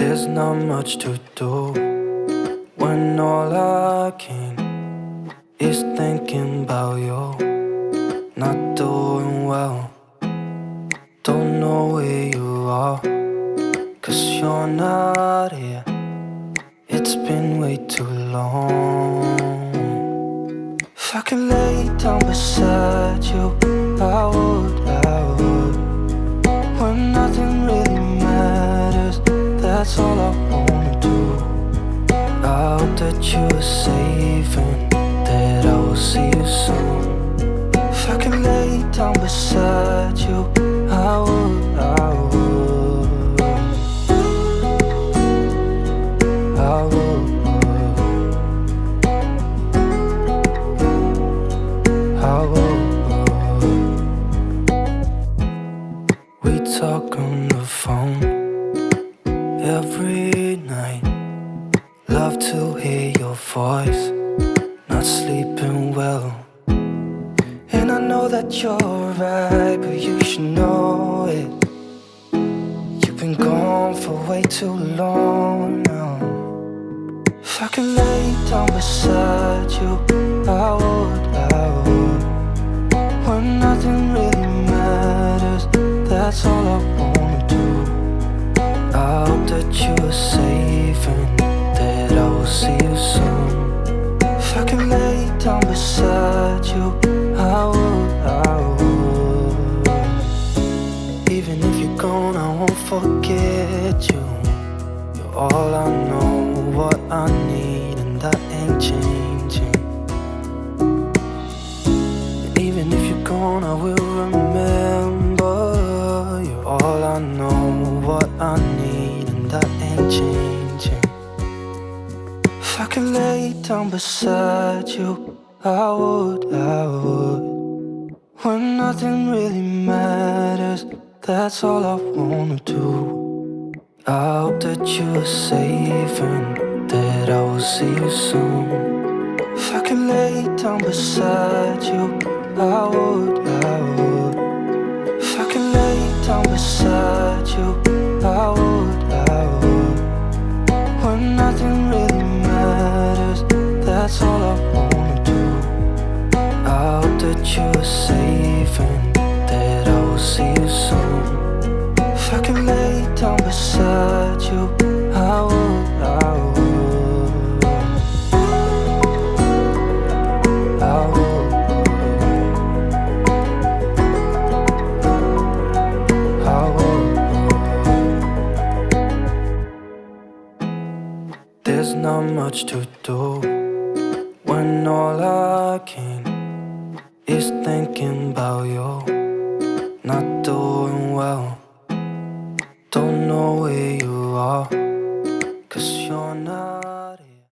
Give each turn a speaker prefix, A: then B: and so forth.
A: There's not much to do when all I can is thinking about you. Not doing well, don't know where you are, 'cause you're not here. It's been way too long. If I could lay down beside you, I would, when nothing really matters. That's all I wanna do. I hope that you are safe and that I will see you soon. If I could lay down beside you, I would, I would, I would, I would. We talk on the phone every night. Love to hear your voice. Not sleeping well, and I know that you're right, but you should know it. You've been gone for way too long now. If I could lay down beside you, I would, I would. When nothing really matters, that's all I wanna do. I hope that you are safe and that I will see you soon. If I could lay down beside you, I would, I would. Even if you're gone, I won't forget you. You're all I know, what I need, and that ain't changing. And even if you're gone, I will remember. You're all I know, what I need, and that ain't changing. If I could lay down beside you, I would, I would. When nothing really matters, that's all I wanna do. I hope that you are safe and that I will see you soon. If I could lay down beside you, I would, I would. If I could lay down beside you, I would, I would. When nothing really matters, that's all I wanna do. I hope that you are safe and that I will see you soon. If I could lay down beside you, I would, I would, I would, I would. There's not much to do when all I can is thinking about you.